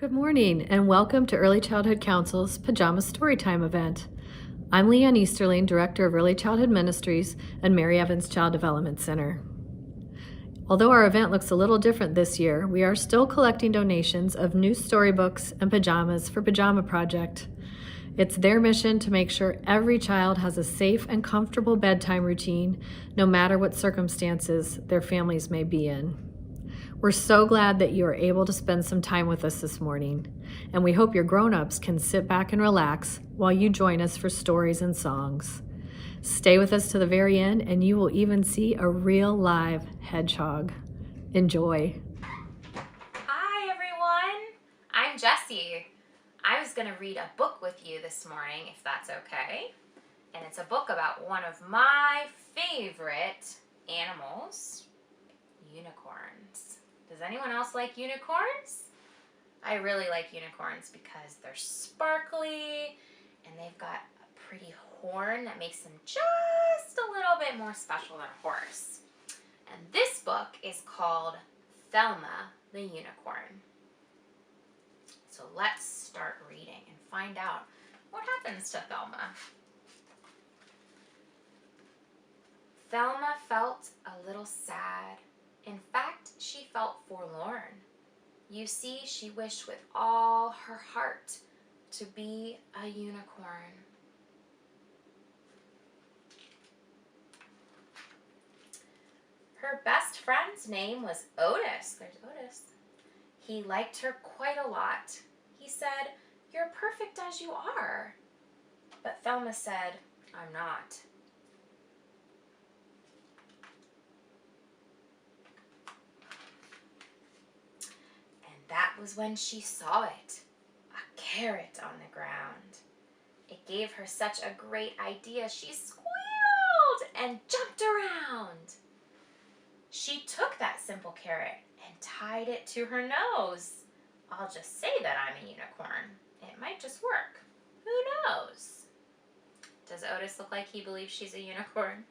Good morning and welcome to Early Childhood Council's Pajama Storytime event. I'm Leigh Easterling, Director of Early Childhood Ministries and Mary Evans Child Development Center. Although our event looks a little different this year, we are still collecting donations of new storybooks and pajamas for Pajama Project. It's their mission to make sure every child has a safe and comfortable bedtime routine, no matter what circumstances their families may be in. We're so glad that you are able to spend some time with us this morning, and we hope your grown-ups can sit back and relax while you join us for stories and songs. Stay with us to the very end, and you will even see a real live hedgehog. Enjoy. Hi everyone, I'm Jessi. I was going to read a book with you this morning, if that's okay. And it's a book about one of my favorite animals, unicorns. Does anyone else like unicorns? I really like unicorns because they're sparkly and they've got a pretty horn that makes them just a little bit more special than a horse. And this book is called Thelma the Unicorn. So let's start reading and find out what happens to Thelma. Thelma felt a little sad. In fact, she felt forlorn. You see, she wished with all her heart to be a unicorn. Her best friend's name was Otis. There's Otis. He liked her quite a lot. He said, "You're perfect as you are." But Thelma said, "I'm not." And that was when she saw it, a carrot on the ground. It gave her such a great idea. She squealed and jumped around. She took that simple carrot and tied it to her nose. I'll just say that I'm a unicorn. It might just work. Who knows? Does Otis look like he believes she's a unicorn?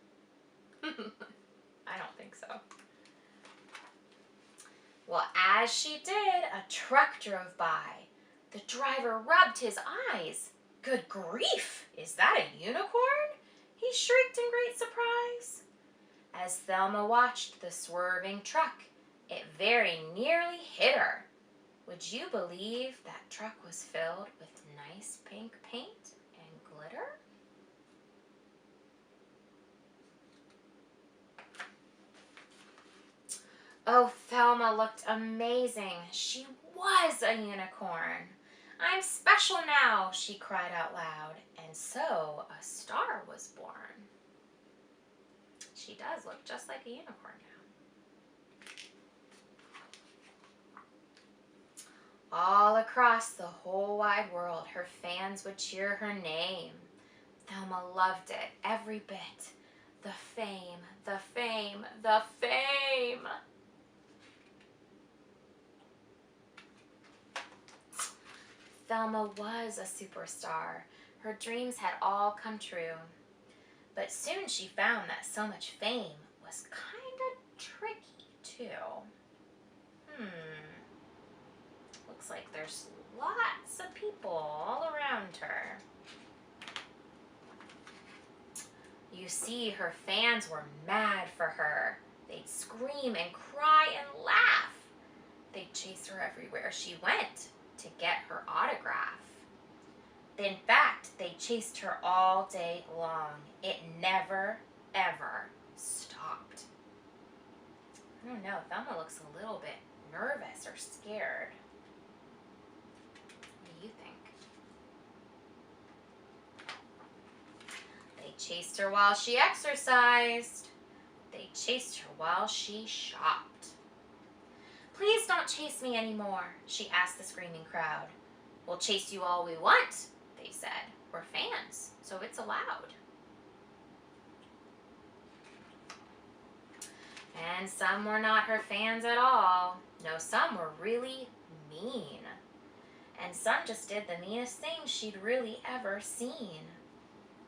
I don't think so. Well, as she did, a truck drove by. The driver rubbed his eyes. "Good grief! Is that a unicorn?" he shrieked in great surprise. As Thelma watched the swerving truck, it very nearly hit her. Would you believe that truck was filled with nice pink paint and glitter? Oh, Thelma looked amazing. She was a unicorn. "I'm special now," she cried out loud, and so a star was born. She does look just like a unicorn now. All across the whole wide world, her fans would cheer her name. Thelma loved it, every bit. The fame, the fame, the fame. Thelma was a superstar. Her dreams had all come true. But soon she found that so much fame was kind of tricky, too. Looks like there's lots of people all around her. You see, her fans were mad for her. They'd scream and cry and laugh. They'd chase her everywhere she went to get her autograph. In fact, they chased her all day long. It never, ever stopped. I don't know, Thelma looks a little bit nervous or scared. What do you think? They chased her while she exercised. They chased her while she shopped. "Please don't chase me anymore," she asked the screaming crowd. "We'll chase you all we want," they said. "We're fans, so it's allowed." And some were not her fans at all. No, some were really mean. And some just did the meanest thing she'd really ever seen.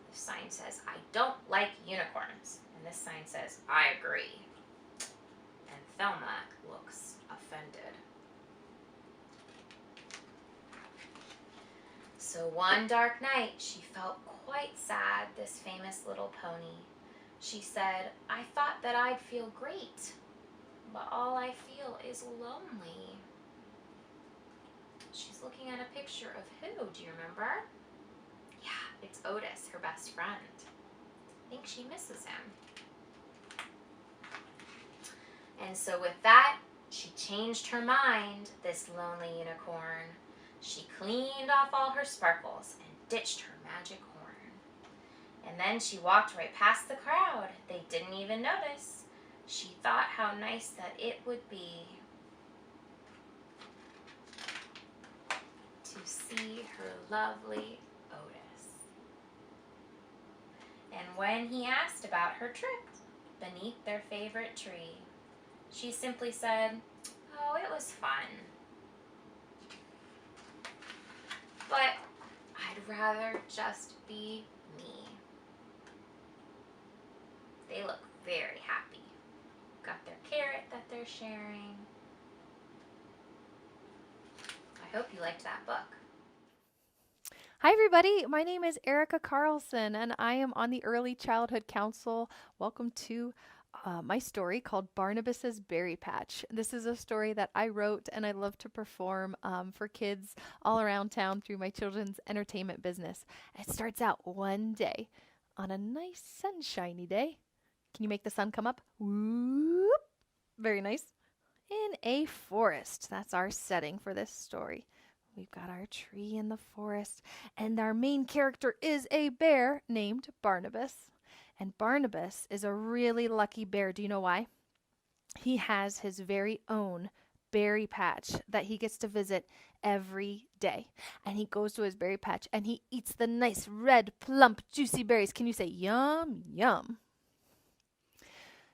The sign says, "I don't like unicorns." And this sign says, "I agree." And Thelma looks offended. So one dark night, she felt quite sad, this famous little pony. She said, "I thought that I'd feel great, but all I feel is lonely." She's looking at a picture of who? Do you remember? Yeah, it's Otis, her best friend. I think she misses him. And so with that, she changed her mind, this lonely unicorn. She cleaned off all her sparkles and ditched her magic horn. And then she walked right past the crowd. They didn't even notice. She thought how nice that it would be to see her lovely Otis. And when he asked about her trip beneath their favorite tree, she simply said, "Oh, it was fun. But I'd rather just be me." They look very happy. Got their carrot that they're sharing. I hope you liked that book. Hi, everybody. My name is Erica Carlson, and I am on the Early Childhood Council. Welcome to my story called Barnabas's Berry Patch. This is a story that I wrote and I love to perform for kids all around town through my children's entertainment business. It starts out one day on a nice sunshiny day. Can you make the sun come up? Whoop! Very nice. In a forest. That's our setting for this story. We've got our tree in the forest, and our main character is a bear named Barnabas. And Barnabas is a really lucky bear. Do you know why? He has his very own berry patch that he gets to visit every day. And he goes to his berry patch and he eats the nice red, plump, juicy berries. Can you say yum, yum?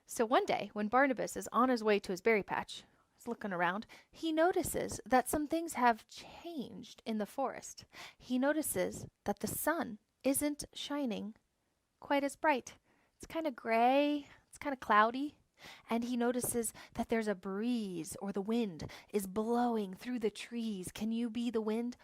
So one day, when Barnabas is on his way to his berry patch, looking around, he notices that some things have changed in the forest. He notices that the sun isn't shining quite as bright. It's kind of gray, it's kind of cloudy, and he notices that there's a breeze, or the wind is blowing through the trees. Can you be the wind?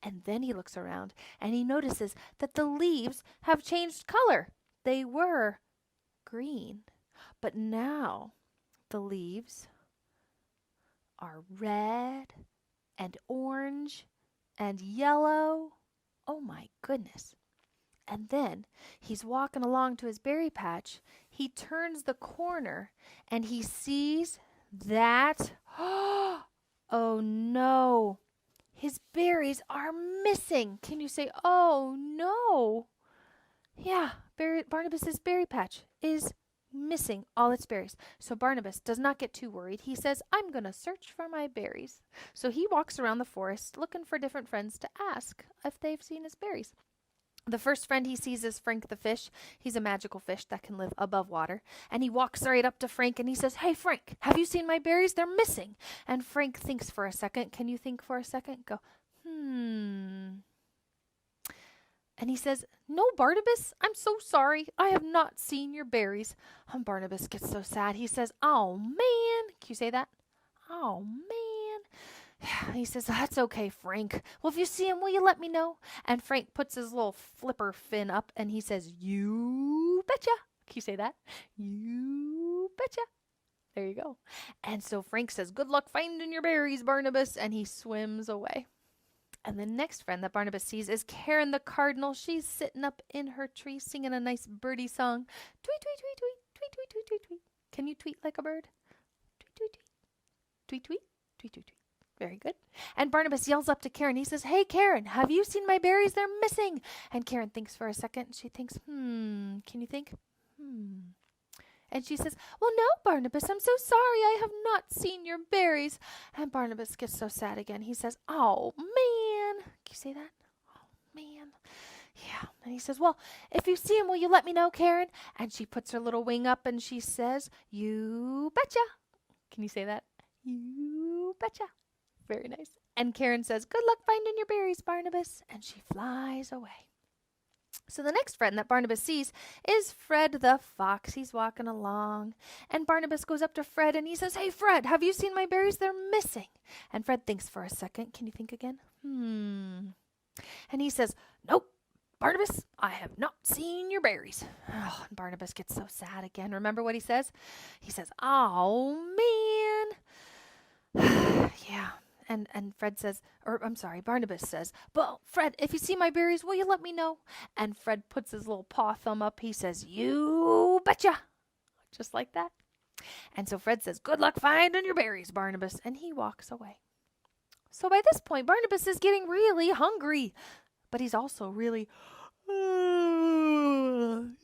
And then he looks around and he notices that the leaves have changed color. They were green, but now the leaves are red and orange and yellow. Oh my goodness. And then he's walking along to his berry patch. He turns the corner and he sees that, oh no, his berries are missing. Can you say, oh no? Yeah, Barnabas's berry patch is missing all its berries. So Barnabas does not get too worried. He says, "I'm going to search for my berries." So he walks around the forest looking for different friends to ask if they've seen his berries. The first friend he sees is Frank the fish. He's a magical fish that can live above water. And he walks right up to Frank and he says, "Hey, Frank, have you seen my berries? They're missing." And Frank thinks for a second. Can you think for a second? Go, And he says, "No, Barnabas, I'm so sorry. I have not seen your berries." And Barnabas gets so sad. He says, "Oh, man." Can you say that? "Oh, man." He says, "That's okay, Frank. Well, if you see him, will you let me know?" And Frank puts his little flipper fin up and he says, "You betcha." Can you say that? "You betcha." There you go. And so Frank says, "Good luck finding your berries, Barnabas." And he swims away. And the next friend that Barnabas sees is Karen the cardinal. She's sitting up in her tree singing a nice birdie song. Tweet, tweet, tweet, tweet, tweet, tweet, tweet, tweet, tweet. Can you tweet like a bird? Tweet, tweet, tweet, tweet, tweet, tweet, tweet, tweet. Very good. And Barnabas yells up to Karen. He says, "Hey, Karen, have you seen my berries? They're missing." And Karen thinks for a second. She thinks, Can you think? And she says, "Well, no, Barnabas, I'm so sorry. I have not seen your berries." And Barnabas gets so sad again. He says, "Oh, man." Can you say that? "Oh, man." Yeah. And he says, "Well, if you see him, will you let me know, Karen?" And she puts her little wing up and she says, "You betcha." Can you say that? "You betcha." Very nice. And Karen says, "Good luck finding your berries, Barnabas." And she flies away. So the next friend that Barnabas sees is Fred the fox. He's walking along, and Barnabas goes up to Fred and he says, "Hey, Fred, have you seen my berries? They're missing." And Fred thinks for a second. Can you think again? And he says, "Nope, Barnabas, I have not seen your berries." Oh, and Barnabas gets so sad again. Remember what he says? He says, "Oh, man." Yeah. And Fred says, or I'm sorry, Barnabas says, "Well, Fred, if you see my berries, will you let me know?" And Fred puts his little paw thumb up. He says, "You betcha." Just like that. And so Fred says, "Good luck finding your berries, Barnabas." And he walks away. So by this point, Barnabas is getting really hungry. But he's also really, he's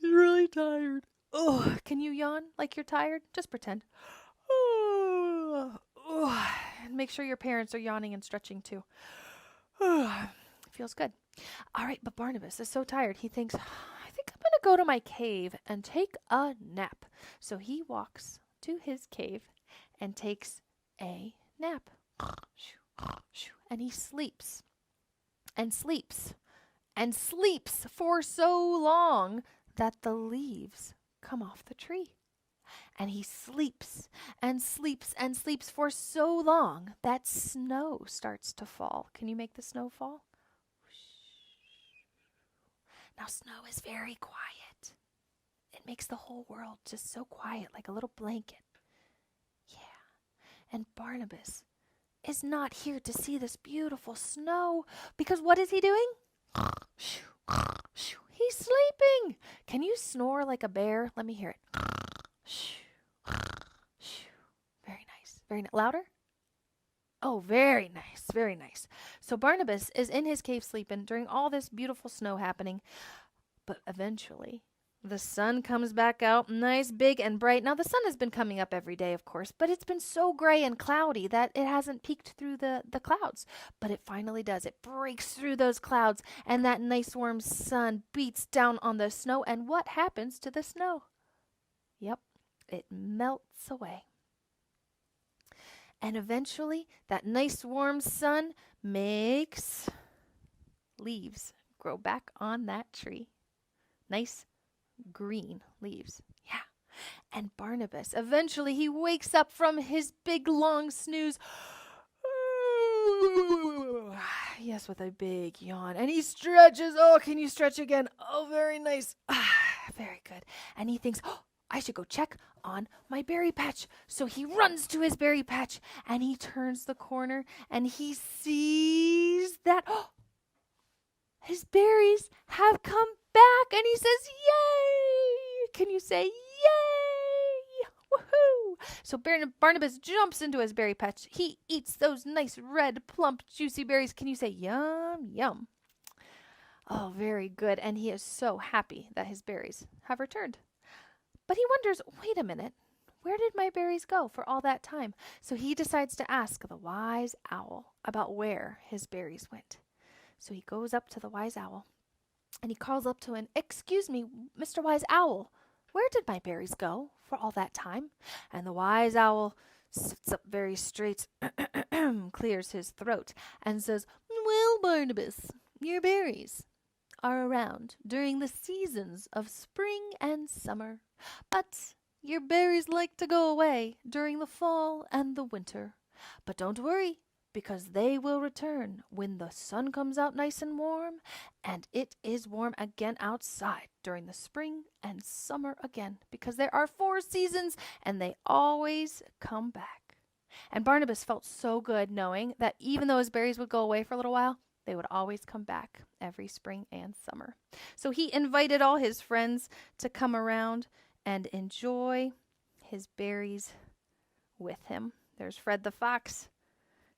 really tired. Oh, can you yawn like you're tired? Just pretend. And make sure your parents are yawning and stretching too. Feels good. All right, but Barnabas is so tired. He thinks, "I think I'm going to go to my cave and take a nap." So he walks to his cave and takes a nap. And he sleeps and sleeps and sleeps for so long that the leaves come off the tree. And he sleeps and sleeps and sleeps for so long that snow starts to fall. Can you make the snow fall? Now, snow is very quiet. It makes the whole world just so quiet, like a little blanket. Yeah. And Barnabas is not here to see this beautiful snow, because what is he doing? He's sleeping. Can you snore like a bear? Let me hear it. Very nice. Very louder? Oh, very nice. Very nice. So Barnabas is in his cave sleeping during all this beautiful snow happening. But eventually, the sun comes back out, nice, big, and bright. Now, the sun has been coming up every day, of course, but it's been so gray and cloudy that it hasn't peeked through the clouds. But it finally does. It breaks through those clouds, and that nice warm sun beats down on the snow. And what happens to the snow? Yep, it melts away. And eventually, that nice warm sun makes leaves grow back on that tree. Nice green leaves. Yeah. And Barnabas, eventually he wakes up from his big long snooze. Yes, with a big yawn. And he stretches. Oh, can you stretch again? Oh, very nice. Very good. And he thinks, "Oh, I should go check on my berry patch." So he runs to his berry patch and he turns the corner and he sees that his berries have come back, and he says, "Yay!" Can you say yay? Woohoo! So Barnabas jumps into his berry patch. He eats those nice red, plump, juicy berries. Can you say yum, yum? Oh, very good. And he is so happy that his berries have returned. But he wonders, wait a minute, where did my berries go for all that time? So he decides to ask the wise owl about where his berries went. So he goes up to the wise owl and he calls up to him, "Excuse me, Mr. Wise Owl, where did my berries go for all that time?" And the wise owl sits up very straight, clears his throat, and says, "Well, Barnabas, your berries are around during the seasons of spring and summer, but your berries like to go away during the fall and the winter. But don't worry, because they will return when the sun comes out nice and warm, and it is warm again outside during the spring and summer again, because there are 4 seasons, and they always come back." And Barnabas felt so good knowing that even though his berries would go away for a little while, they would always come back every spring and summer. So he invited all his friends to come around and enjoy his berries with him. There's Fred the fox,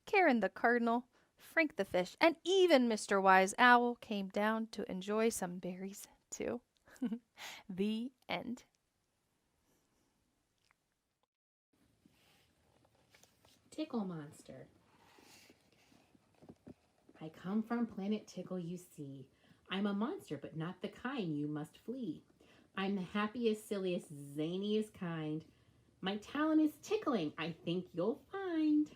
Karen the cardinal, Frank the fish, and even Mr. Wise Owl came down to enjoy some berries too. The end. Tickle Monster. I come from planet Tickle, you see. I'm a monster, but not the kind you must flee. I'm the happiest, silliest, zaniest kind. My talent is tickling, I think you'll find.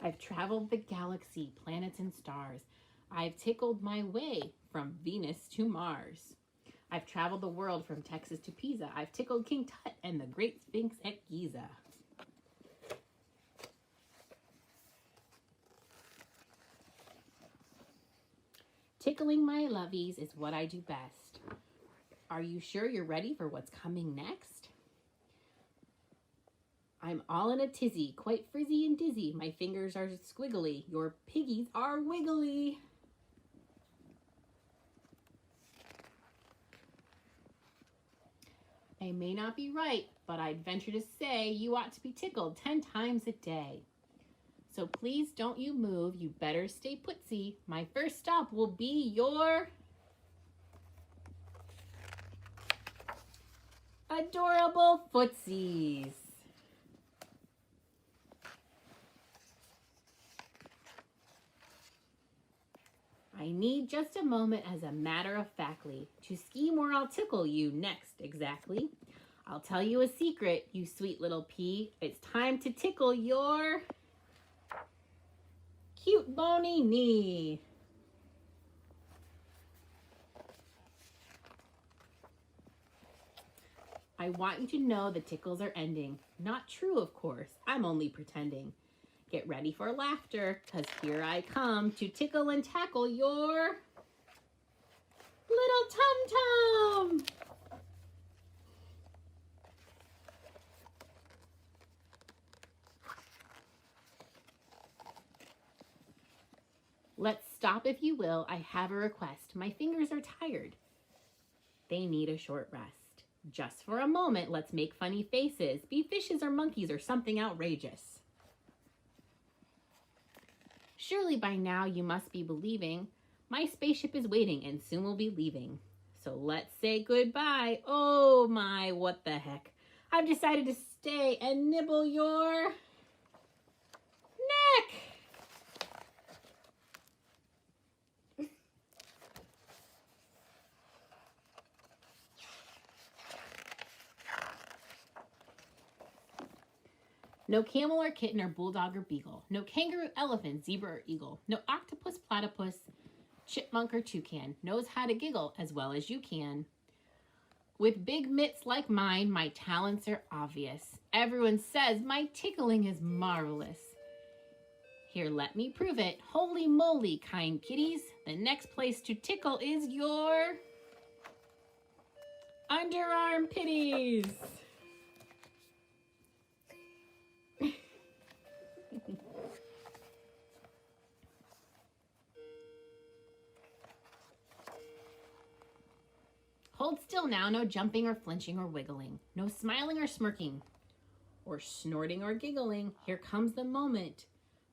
I've traveled the galaxy, planets and stars. I've tickled my way from Venus to Mars. I've traveled the world from Texas to Pisa. I've tickled King Tut and the Great Sphinx at Giza. Tickling my lovies is what I do best. Are you sure you're ready for what's coming next? I'm all in a tizzy, quite frizzy and dizzy. My fingers are squiggly. Your piggies are wiggly. I may not be right, but I'd venture to say you ought to be tickled 10 times a day. So please don't you move. You better stay putsy. My first stop will be your adorable footsies. I need just a moment as a matter of factly to scheme where I'll tickle you next exactly. I'll tell you a secret, you sweet little pea. It's time to tickle your cute bony knee. I want you to know the tickles are ending. Not true, of course. I'm only pretending. Get ready for laughter, 'cause here I come to tickle and tackle your little tum-tum. Let's stop if you will. I have a request. My fingers are tired. They need a short rest. Just for a moment, let's make funny faces. Be fishes or monkeys or something outrageous. Surely by now you must be believing my spaceship is waiting and soon will be leaving. So let's say goodbye. Oh my, what the heck. I've decided to stay and nibble your neck. No camel or kitten or bulldog or beagle. No kangaroo, elephant, zebra or eagle. No octopus, platypus, chipmunk or toucan knows how to giggle as well as you can. With big mitts like mine, my talents are obvious. Everyone says my tickling is marvelous. Here, let me prove it. Holy moly, kind kitties. The next place to tickle is your underarm pitties. Hold still now, no jumping or flinching or wiggling, no smiling or smirking, or snorting or giggling. Here comes the moment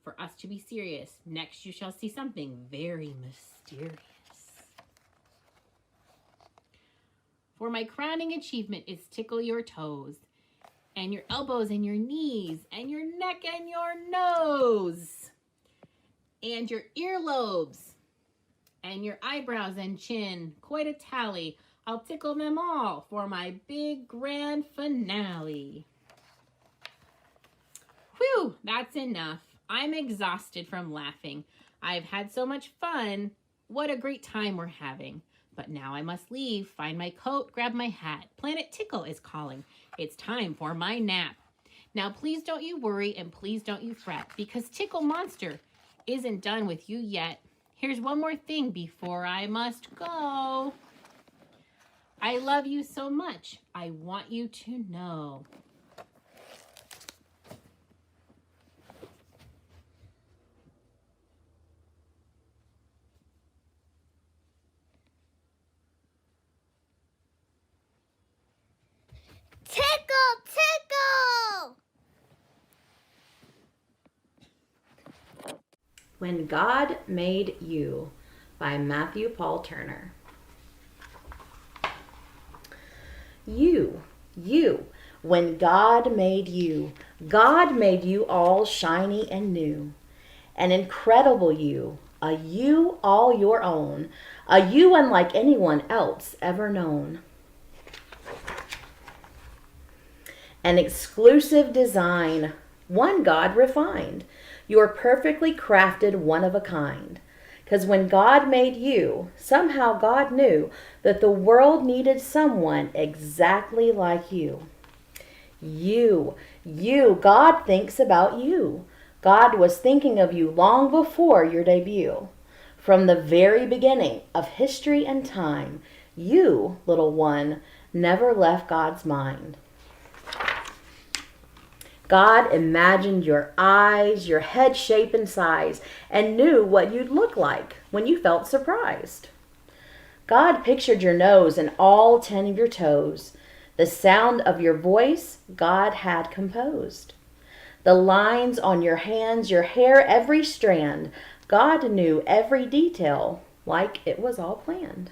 for us to be serious. Next you shall see something very mysterious. For my crowning achievement is tickle your toes, and your elbows and your knees, and your neck and your nose, and your earlobes, and your eyebrows and chin. Quite a tally. I'll tickle them all for my big grand finale. Whew, that's enough. I'm exhausted from laughing. I've had so much fun. What a great time we're having. But now I must leave, find my coat, grab my hat. Planet Tickle is calling. It's time for my nap. Now please don't you worry and please don't you fret, because Tickle Monster isn't done with you yet. Here's one more thing before I must go. I love you so much. I want you to know. Tickle, tickle! When God Made You by Matthew Paul Turner. You, when God made you all shiny and new. An incredible you, a you all your own, a you unlike anyone else ever known. An exclusive design one God refined. You're perfectly crafted, one of a kind. 'Cause when God made you, somehow God knew that the world needed someone exactly like you. God thinks about you. God was thinking of you long before your debut. From the very beginning of history and time, you, little one, never left God's mind. God imagined your eyes, your head shape and size, and knew what you'd look like when you felt surprised. God pictured your nose and all 10 of your toes. The sound of your voice God had composed. The lines on your hands, your hair, every strand, God knew every detail like it was all planned.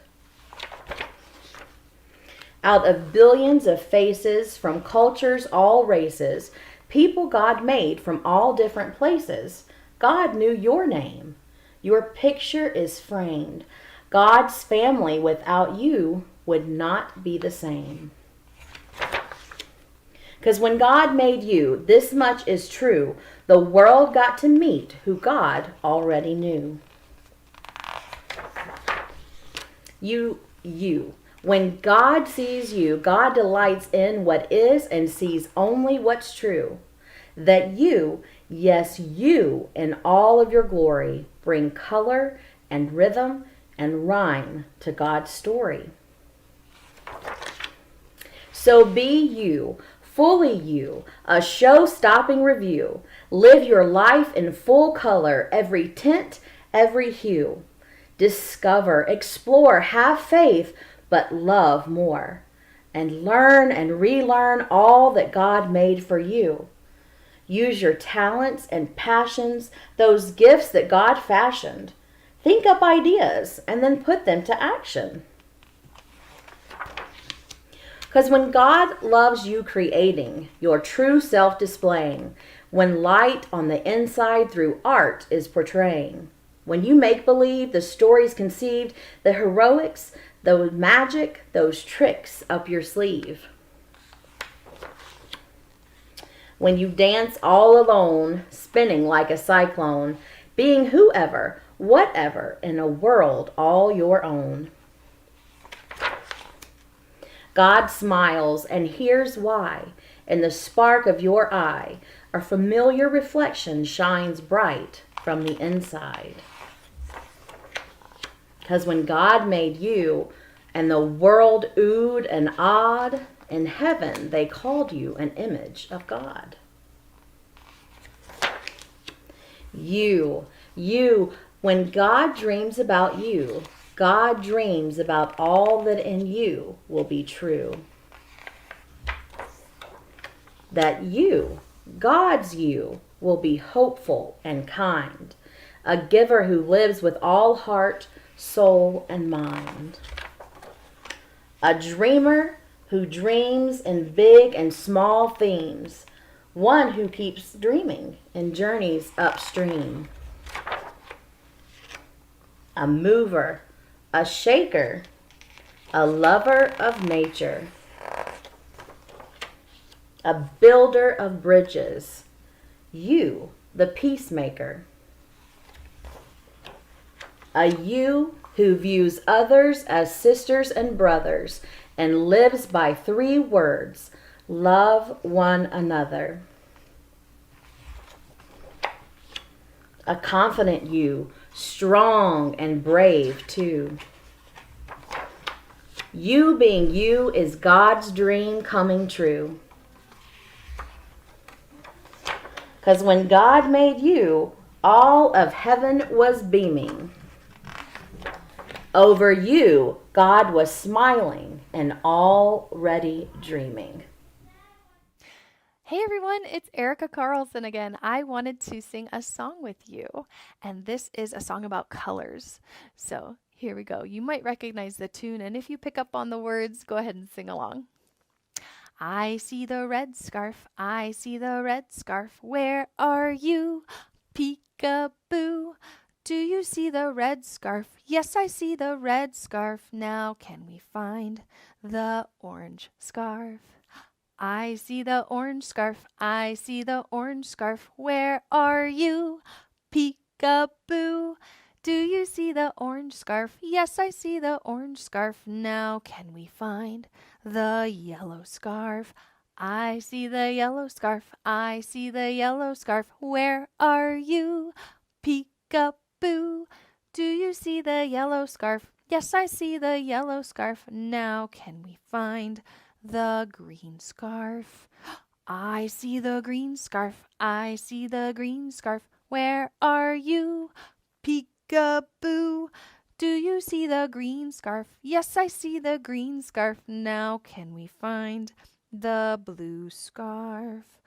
Out of billions of faces from cultures, all races, people God made from all different places, God knew your name. Your picture is framed. God's family without you would not be the same. 'Cause when God made you, this much is true, the world got to meet who God already knew. You. When God sees you, God delights in what is and sees only what's true. That you, yes, you, in all of your glory, bring color and rhythm and rhyme to God's story. So be you, fully you, a show-stopping review. Live your life in full color, every tint, every hue. Discover, explore, have faith, but love more. And learn and relearn all that God made for you. Use your talents and passions, those gifts that God fashioned. Think up ideas and then put them to action. 'Cause when God loves you creating, your true self displaying, when light on the inside through art is portraying, when you make believe, the stories conceived, the heroics, the magic, those tricks up your sleeve. When you dance all alone, spinning like a cyclone, being whoever, whatever, in a world all your own. God smiles, and here's why. In the spark of your eye, a familiar reflection shines bright from the inside. 'Cause when God made you, and the world oohed and awed, in heaven they called you an image of God. You, when God dreams about you, God dreams about all that in you will be true. That you, God's you, will be hopeful and kind, a giver who lives with all heart, soul, and mind. A dreamer who dreams in big and small themes, one who keeps dreaming and journeys upstream. A mover, a shaker, a lover of nature, a builder of bridges, you, the peacemaker. A you who views others as sisters and brothers and lives by 3 words, love one another. A confident you, strong and brave too. You being you is God's dream coming true. 'Cause when God made you, all of heaven was beaming. Over you, God was smiling and already dreaming. Hey everyone, it's Erica Carlson again. I wanted to sing a song with you, and this is a song about colors. So here we go. You might recognize the tune, and if you pick up on the words, go ahead and sing along. I see the red scarf, I see the red scarf. Where are you? Peekaboo. Do you see the red scarf? Yes, I see the red scarf. Now can we find the orange scarf? I see the orange scarf. I see the orange scarf. Where are you? Peek-a-boo. Do you see the orange scarf? Yes, I see the orange scarf. Now can we find the yellow scarf? I see the yellow scarf. I see the yellow scarf. Where are you? Peek-a-boo. Do you see the yellow scarf? Yes, I see the yellow scarf. Now can we find the green scarf? I see the green scarf. I see the green scarf. Where are you? Peek-a-boo. Do you see the green scarf? Yes, I see the green scarf. Now can we find the blue scarf?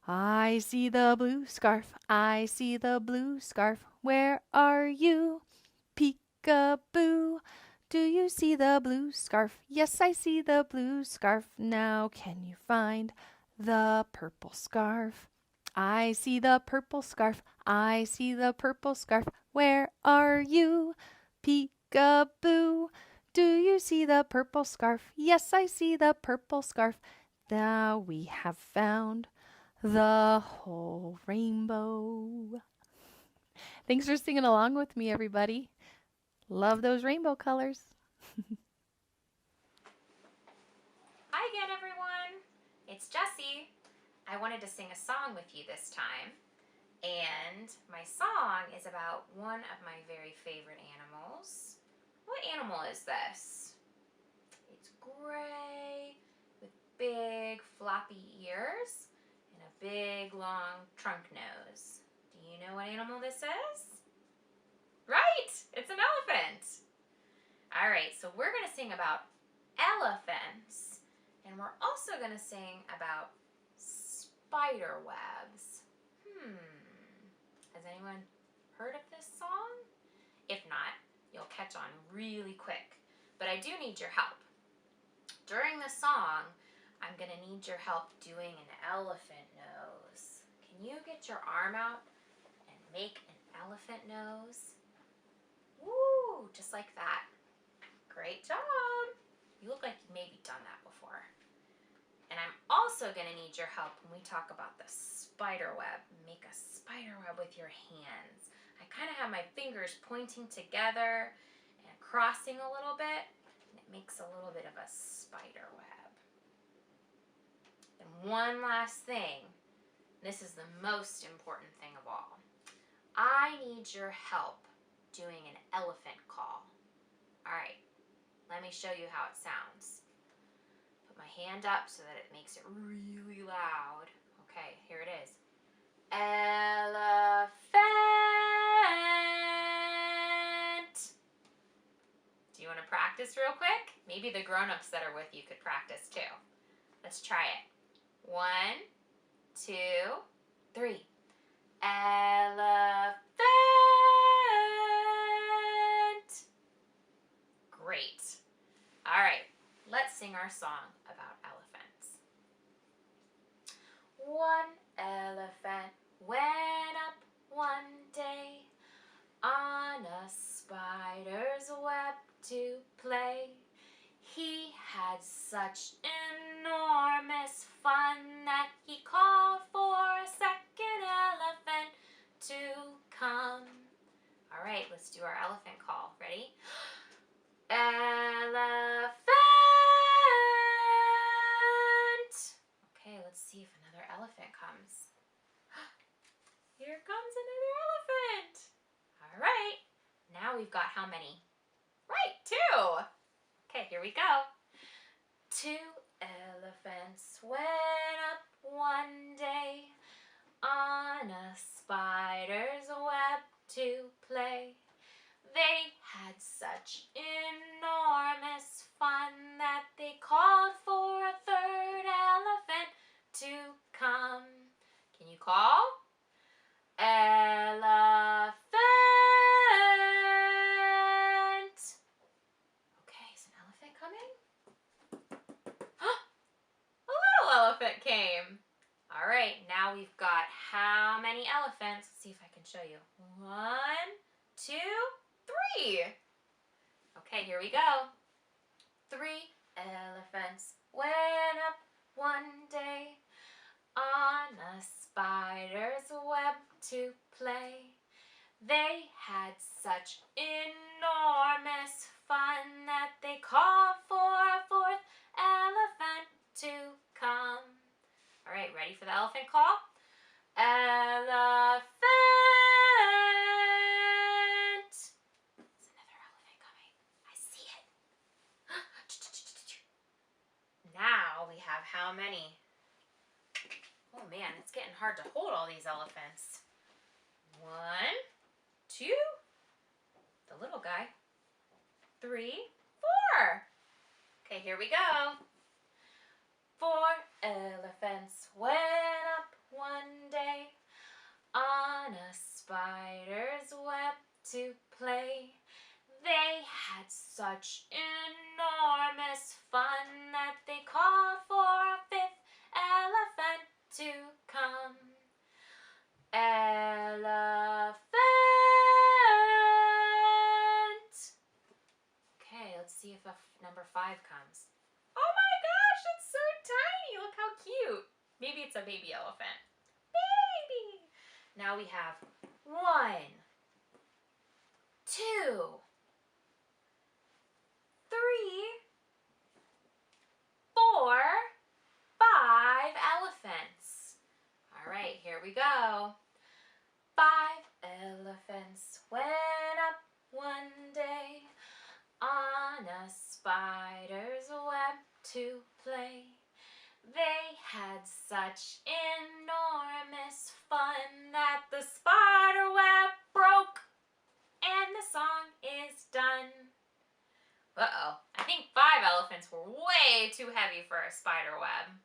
I see the blue scarf. I see the blue scarf. Where are you? Peek-a-boo. Do you see the blue scarf? Yes, I see the blue scarf. Now can you find the purple scarf? I see the purple scarf. I see the purple scarf. Where are you? Peek-a-boo. Do you see the purple scarf? Yes, I see the purple scarf. Now we have found the whole rainbow. Thanks for singing along with me, everybody. Love those rainbow colors. Hi again, everyone. It's Jessie. I wanted to sing a song with you this time. And my song is about one of my very favorite animals. What animal is this? It's gray with big floppy ears and a big long trunk nose. Do you know what animal this is? Right! It's an elephant. All right, so we're going to sing about elephants, and we're also going to sing about spider webs. Has anyone heard of this song? If not, you'll catch on really quick. But I do need your help. During the song, I'm going to need your help doing an elephant nose. Can you get your arm out and make an elephant nose? Woo, just like that. Great job. You look like you've maybe done that before. And I'm also going to need your help when we talk about the spider web. Make a spider web with your hands. I kind of have my fingers pointing together and crossing a little bit, and it makes a little bit of a spider web. And one last thing. This is the most important thing of all. I need your help doing an elephant call. All right, let me show you how it sounds. Put my hand up so that it makes it really loud. Okay, here it is. Elephant. Do you want to practice real quick? Maybe the grown-ups that are with you could practice too. Let's try it. 1, 2, 3. Elephant. Great. All right, let's sing our song about elephants. One elephant went up one day on a spider's web to play. He had such enormous fun that he called for a second elephant to come. All right, let's do our elephant call. Ready? Elephant. Okay, let's see if another elephant comes. Here comes another elephant. All right, now we've got how many? Right, 2. Okay, here we go. 2 elephants went up one day on a spider's web to play. They had such enormous fun that they called for a third elephant to come. Can you call? Elephant. Okay, is an elephant coming? A little elephant came. All right, now we've got how many elephants? Let's see if I can show you. 1, 2, 3. Okay, here we go. 3 elephants went up one day had such enormous fun that they called for a fourth elephant to come. All right, ready for the elephant call? Elephant! There's another elephant coming. I see it. Now we have how many? Oh man, it's getting hard to hold all these elephants. 1, 2, the little guy, 3, 4. Okay, here we go. 4 elephants went up one day on a spider's web to play. They had such enormous fun that they called for a 5th elephant to come. Elephant! Okay, let's see if number 5 comes. Oh my gosh, it's so tiny. Look how cute. Maybe it's a baby elephant. Baby! Now we have 1, 2, 3, 4, 5 elephants. All right, here we go. 5 elephants went up one day on a spider's web to play. They had such enormous fun that the spider web broke and the song is done. Uh-oh, I think 5 elephants were way too heavy for a spider web.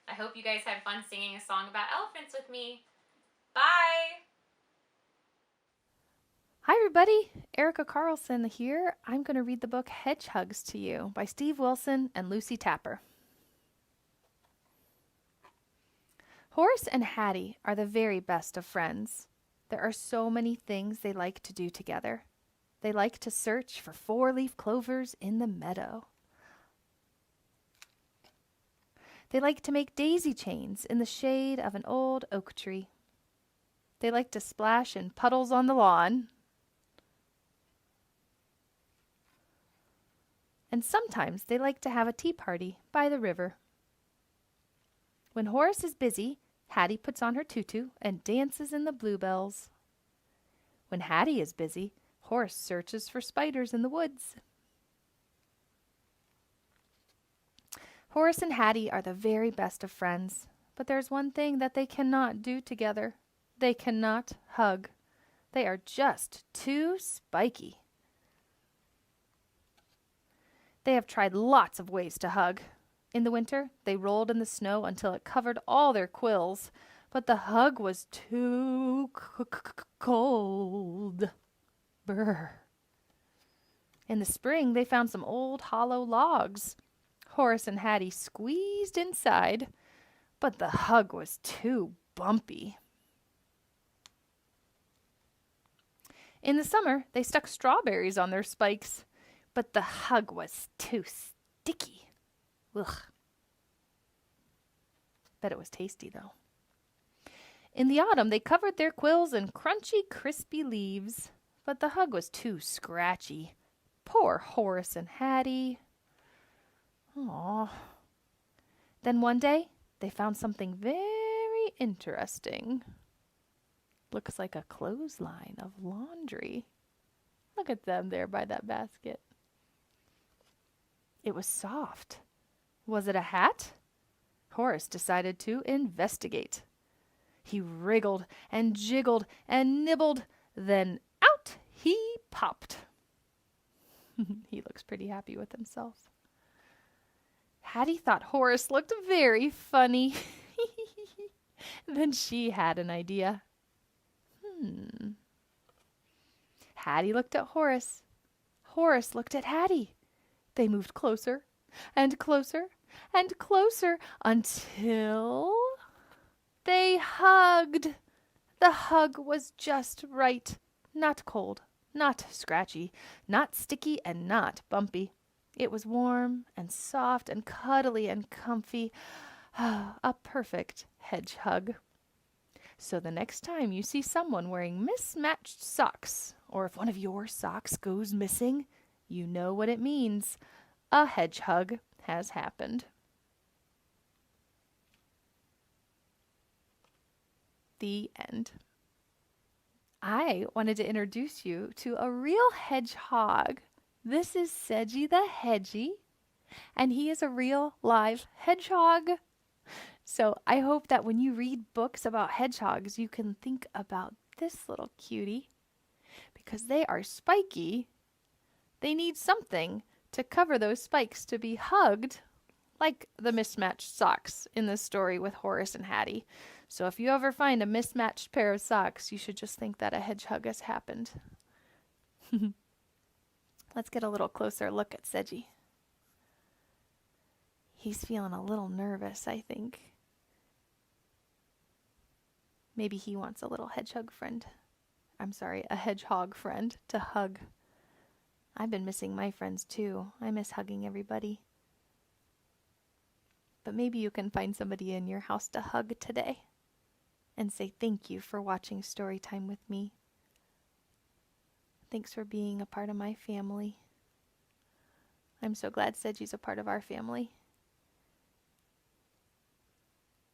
I hope you guys had fun singing a song about elephants with me. Bye! Hi everybody, Erica Carlson here. I'm going to read the book Hedgehogs to you by Steve Wilson and Lucy Tapper. Horace and Hattie are the very best of friends. There are so many things they like to do together. They like to search for 4-leaf clovers in the meadow. They like to make daisy chains in the shade of an old oak tree. They like to splash in puddles on the lawn. And sometimes they like to have a tea party by the river. When Horace is busy, Hattie puts on her tutu and dances in the bluebells. When Hattie is busy, Horace searches for spiders in the woods. Horace and Hattie are the very best of friends, but there's one thing that they cannot do together. They cannot hug. They are just too spiky. They have tried lots of ways to hug. In the winter, they rolled in the snow until it covered all their quills, but the hug was too cold. Brr. In the spring, they found some old hollow logs. Horace and Hattie squeezed inside, but the hug was too bumpy. In the summer, they stuck strawberries on their spikes, but the hug was too sticky. Ugh. Bet it was tasty, though. In the autumn, they covered their quills in crunchy, crispy leaves, but the hug was too scratchy. Poor Horace and Hattie. Aww. Then one day, they found something very interesting. Looks like a clothesline of laundry. Look at them there by that basket. It was soft. Was it a hat? Horace decided to investigate. He wriggled and jiggled and nibbled, then out he popped. He looks pretty happy with himself. Hattie thought Horace looked very funny. Then she had an idea. Hattie looked at Horace. Horace looked at Hattie. They moved closer and closer and closer until they hugged. The hug was just right. Not cold, not scratchy, not sticky, and not bumpy. It was warm and soft and cuddly and comfy. A perfect hedge hug. So the next time you see someone wearing mismatched socks or if one of your socks goes missing, you know what it means. A hedgehog has happened. The end. I wanted to introduce you to a real hedgehog. This is Sedgy the Hedgie, and he is a real live hedgehog. So I hope that when you read books about hedgehogs, you can think about this little cutie. Because they are spiky, they need something to cover those spikes to be hugged, like the mismatched socks in this story with Horace and Hattie. So if you ever find a mismatched pair of socks, you should just think that a hedgehog has happened. Let's get a little closer look at Sedgy. He's feeling a little nervous, I think. Maybe he wants a little hedgehog friend. A hedgehog friend to hug. I've been missing my friends too. I miss hugging everybody. But maybe you can find somebody in your house to hug today and say thank you for watching story time with me. Thanks for being a part of my family. I'm so glad Sedgy's a part of our family.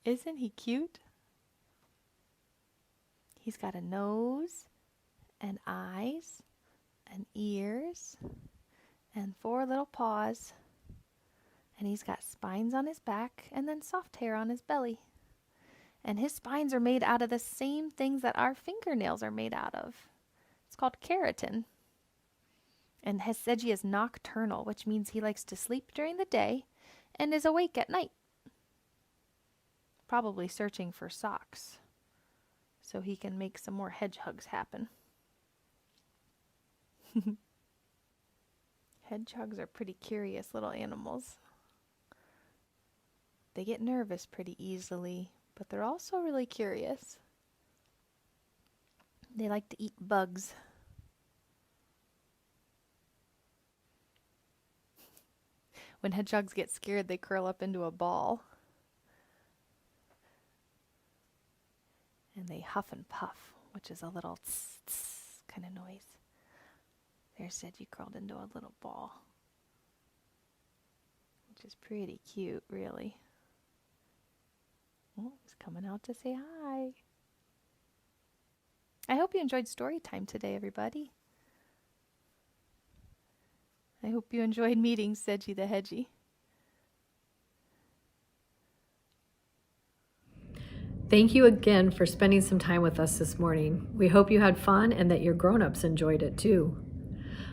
Isn't he cute? He's got a nose and eyes and ears and 4 little paws. And he's got spines on his back and then soft hair on his belly. And his spines are made out of the same things that our fingernails are made out of. It's called keratin. And Sedgy is nocturnal, which means he likes to sleep during the day and is awake at night. Probably searching for socks so he can make some more hedgehogs happen. Hedgehogs are pretty curious little animals. They get nervous pretty easily, but they're also really curious. They like to eat bugs. When hedgehogs get scared, they curl up into a ball. And they huff and puff, which is a little tss, tss kind of noise. There, Sedgy curled into a little ball, which is pretty cute, really. Oh, he's coming out to say hi. I hope you enjoyed story time today, everybody. I hope you enjoyed meeting Sedgy the Hedgie. Thank you again for spending some time with us this morning. We hope you had fun and that your grown-ups enjoyed it too.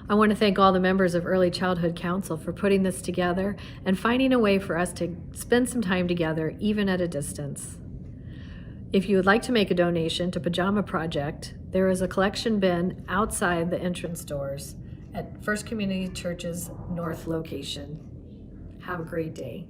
I want to thank all the members of Early Childhood Council for putting this together and finding a way for us to spend some time together, even at a distance. If you would like to make a donation to Pajama Project, there is a collection bin outside the entrance doors at First Community Church's North location. Have a great day.